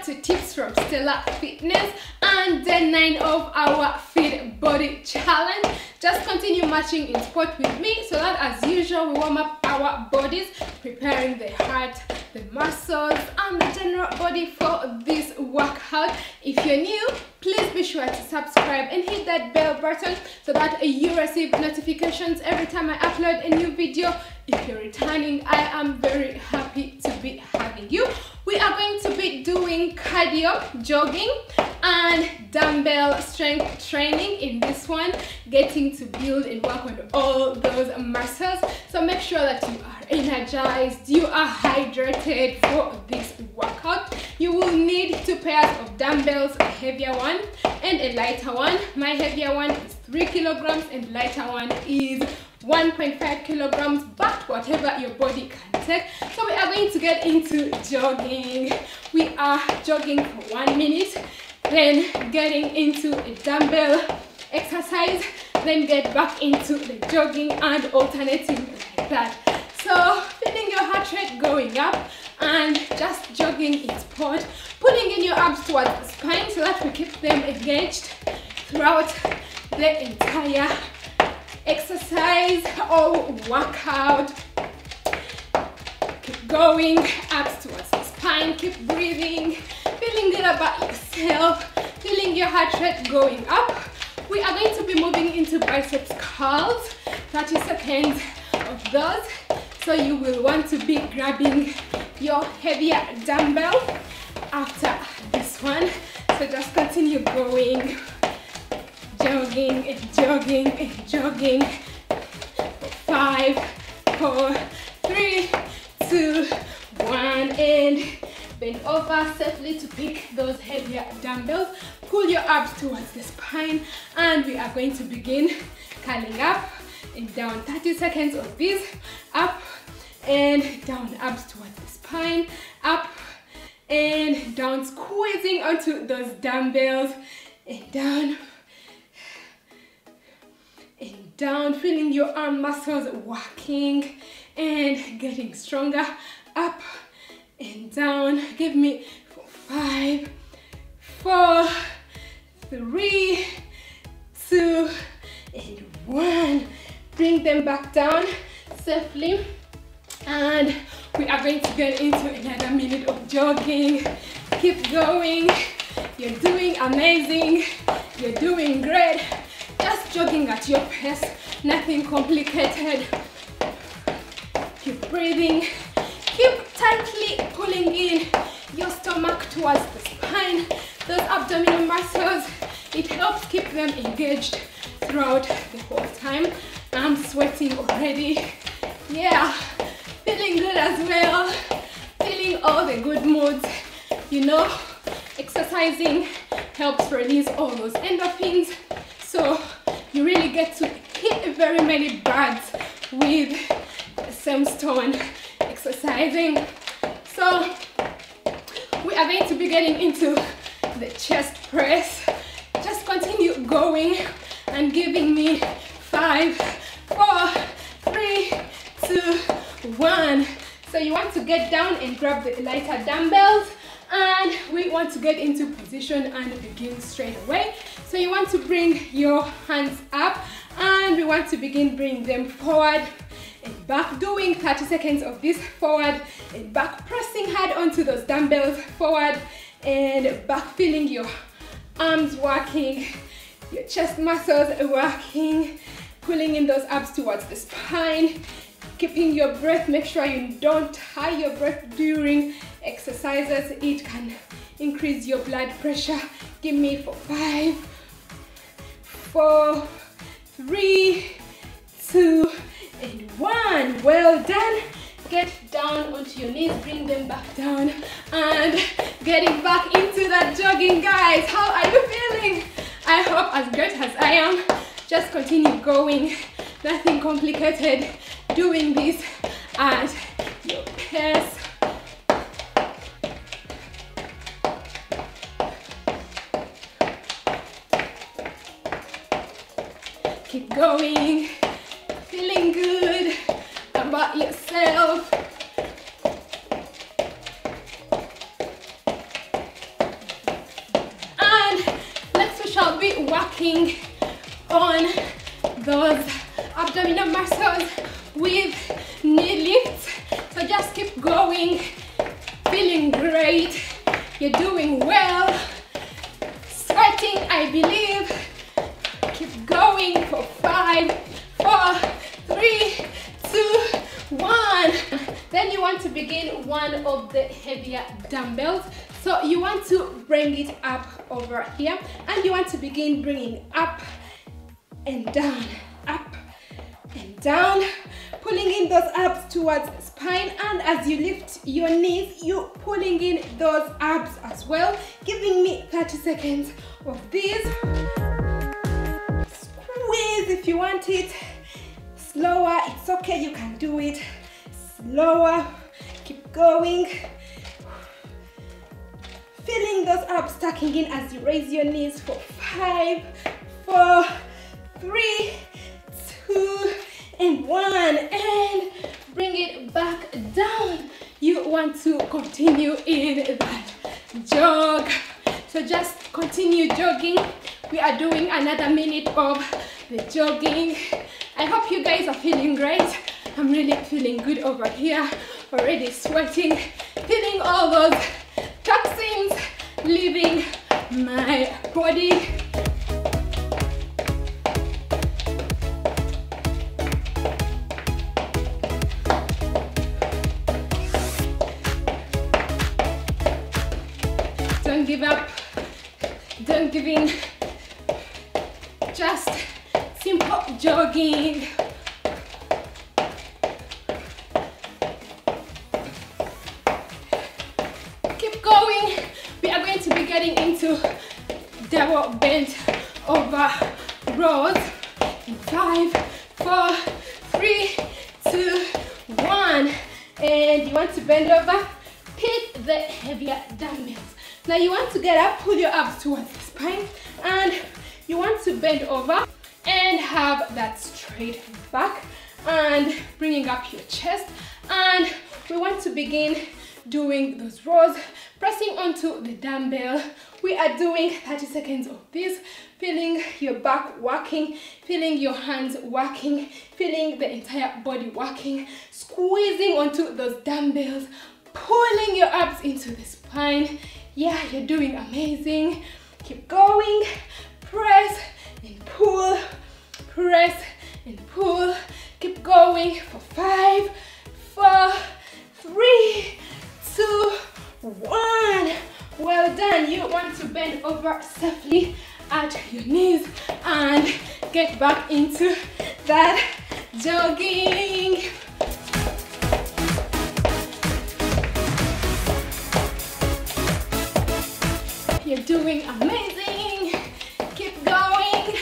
to Tips from Stella Fitness and day 9 of our Fit Body Challenge. Just continue marching in sport with me so that as usual we warm up our bodies, preparing the heart, the muscles and the general body for this workout. If you're new, please be sure to subscribe and hit that bell button so that you receive notifications every time I upload a new video. If you're returning, I am very happy to be having you. We are going to be doing cardio, jogging and dumbbell strength training in this one, getting to build and work on all those muscles. So make sure that you are energized, you are hydrated for this workout. You will need 2 pairs of dumbbells, a heavier one and a lighter one. My heavier one is 3 kilograms and lighter one is 1.5 kilograms, but whatever your body can take. So we are going to get into jogging. We are jogging for 1 minute, then getting into a dumbbell exercise, then get back into the jogging and alternating like that. So feeling your heart rate going up and just jogging in sport, pulling in your arms towards the spine so that we keep them engaged throughout the entire exercise or workout. Keep going, abs towards the spine, keep breathing, feeling good about yourself, feeling your heart rate going up. We are going to be moving into biceps curls, 30 seconds of those. So you will want to be grabbing your heavier dumbbell after this one. So just continue going, jogging and jogging and jogging. 5, 4, 3, 2, 1, and bend over safely to pick those heavier dumbbells. Pull your abs towards the spine and we are going to begin curling up and down. 30 seconds of this, up and down, abs towards the spine, up and down, squeezing onto those dumbbells and down and down, feeling your arm muscles working and getting stronger, up and down. Give me 5, 4, 3, 2 and 1. Bring them back down safely and we are going to get into another minute of jogging. Keep going, you're doing amazing, you're doing great. Just jogging at your pace, nothing complicated. Keep breathing, keep tightly pulling in your stomach towards the spine, those abdominal muscles. It helps keep them engaged throughout the whole time. I'm sweating already. Yeah, feeling good as well, feeling all the good moods. You know, exercising helps release all those endorphins, so you really get to hit very many birds with the same stone exercising. So we are going to be getting into the chest press. Just continue going and giving me 5, 4, 3, 2, 1. So you want to get down and grab the lighter dumbbells and we want to get into position and begin straight away. So you want to bring your hands up and we want to begin bringing them forward and back, doing 30 seconds of this forward and back, pressing hard onto those dumbbells, forward and back, feeling your arms working, your chest muscles working, pulling in those abs towards the spine, keeping your breath. Make sure you don't tie your breath during exercises, it can increase your blood pressure. Give me for 5, 4, 3, 2 and 1. Well done. Get down onto your knees, bring them back down and getting back into that jogging, guys. How are you feeling? I hope as great as I am. Just continue going, nothing complicated, doing this at your pace. Keep going, feeling good about yourself. working on those abdominal muscles with knee lifts. So just keep going, feeling great, you're doing well, sweating I believe. Keep going for 5, 4, 3, 2, 1. Then you want to begin one of the heavier dumbbells. So you want to bring it up over here, and you want to begin bringing up and down, up and down, pulling in those abs towards the spine, and as you lift your knees, you're pulling in those abs as well, giving me 30 seconds of this. Squeeze if you want it. Slower, it's okay, you can do it. Slower, keep going. Feeling those abs tucking in as you raise your knees for 5, 4, 3, 2, and 1, and bring it back down. You want to continue in that jog. So just continue jogging. We are doing another minute of the jogging. I hope you guys are feeling great. I'm really feeling good over here. Already sweating, feeling all those toxins leaving my body. Don't give up, don't give in, just simple jogging. Keep going. We are going to be getting into double bent over rows in 5, 4, 3, 2, 1, and you want to bend over, pick the heavier dumbbells. Now you want to get up, pull your abs towards the spine, and you want to bend over and have that straight back and bringing up your chest, and we want to begin doing those rows, pressing onto the dumbbell. We are doing 30 seconds of this, feeling your back working, feeling your hands working, feeling the entire body working, squeezing onto those dumbbells, pulling your abs into the spine. Yeah, you're doing amazing. Keep going. Press and pull, press and pull. Keep going for 5, 4, 3, 2, 1. Well done. You want to bend over safely at your knees and get back into that jogging. You're doing amazing. Keep going.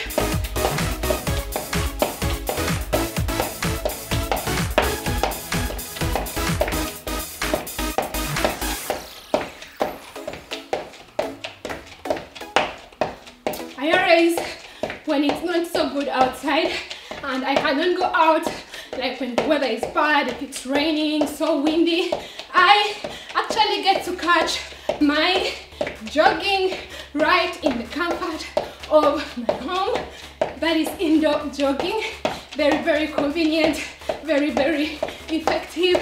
I always, when it's not so good outside and I cannot go out, like when the weather is bad, if it's raining, so windy, I actually get to catch my jogging right in the comfort of my home. That is indoor jogging. Very, very convenient, very, very effective.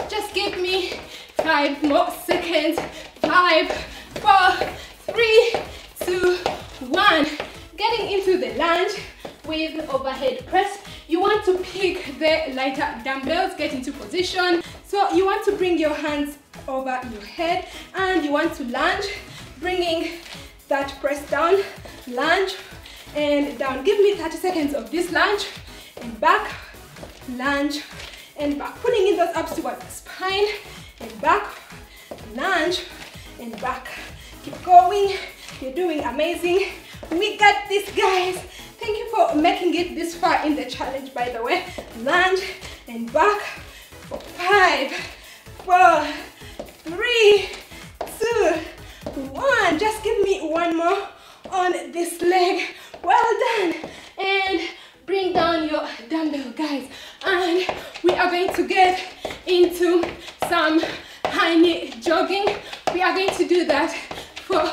Just give me 5 more seconds. 5, 4, 3, 2, 1. Getting into the lunge with overhead press. You want to pick the lighter dumbbells, get into position. So you want to bring your hands over your head and you want to lunge, bringing that press down, lunge and down. Give me 30 seconds of this lunge and back, lunge and back. Pulling in those abs towards the spine and back, lunge and back. Keep going. You're doing amazing. We got this, guys. Thank you for making it this far in the challenge, by the way. Lunge and back for 5, 4, 3, 2, 1. Just give me one more on this leg. Well done. And bring down your dumbbell, guys. And we are going to get into some high knee jogging. We are going to do that for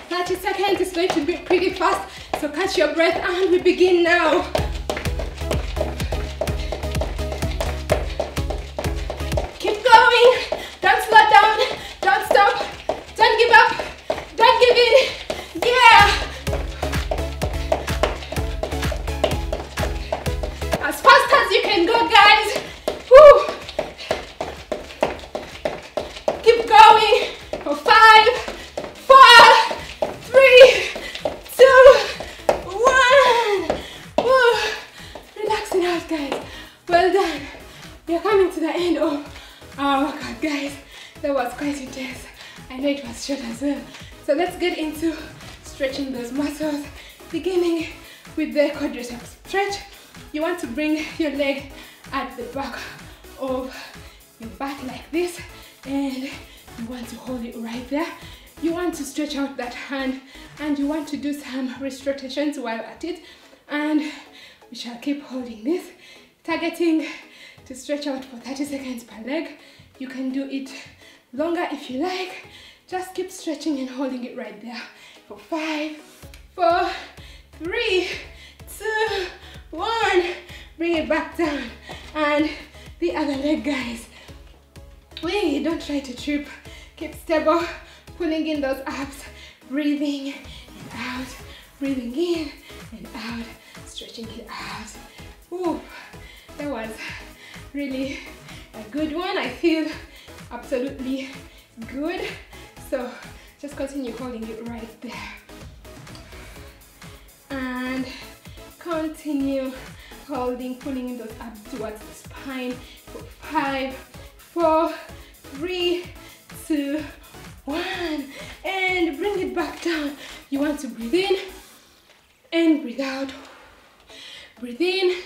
30 seconds. It's going to be pretty fast. So catch your breath and we begin now. Keep going. Don't slow down. Don't stop. Don't give up. Don't give in. Yeah. As fast as you can go, guys. Woo. Keep going for 5, 4, 3, 2, 1. Woo. Relaxing out, guys. Well done. We are coming to the end of our workout, guys. That was quite intense. I know it was short as well. So let's get into stretching those muscles, beginning with the quadriceps stretch. You want to bring your leg at the back of your back like this, and you want to hold it right there. You want to stretch out that hand, and you want to do some wrist rotations while at it, and we shall keep holding this, targeting to stretch out for 30 seconds per leg. You can do it longer if you like. Just keep stretching and holding it right there for 5, 4, 3, 2, 1. Bring it back down. And the other leg, guys. Wait, don't try to trip. Keep stable, pulling in those abs, breathing and out, breathing in and out, stretching it out. Ooh, that was really a good one. I feel absolutely good. So just continue holding it right there. And continue holding, pulling in those abs towards the spine for 5, 4, 3, 2, 1. And bring it back down. You want to breathe in and breathe out. Breathe in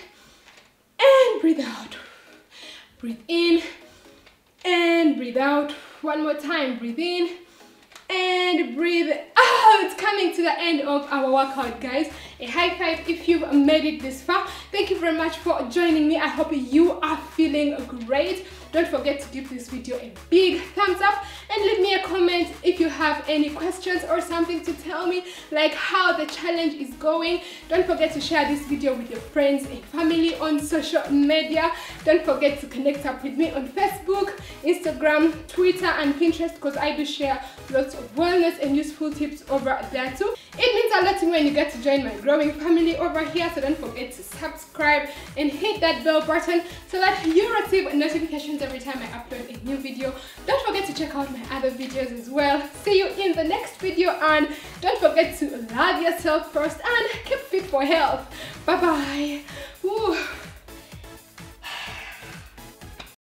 and breathe out. Breathe in and breathe out. One more time. Breathe in and breathe out. Coming to the end of our workout, guys. A high five if you've made it this far. Thank you very much for joining me. I hope you are feeling great. Don't forget to give this video a big thumbs up and leave me a comment if you have any questions or something to tell me, like how the challenge is going. Don't forget to share this video with your friends and family on social media. Don't forget to connect up with me on Facebook, Instagram, Twitter and Pinterest, because I do share lots of wellness and useful tips over there too. It means a lot to me when you get to join my growing family over here, so don't forget to subscribe and hit that bell button so that you receive notifications every time I upload a new video. Don't forget to check out my other videos as well. See you in the next video, and don't forget to love yourself first and keep fit for health. Bye bye.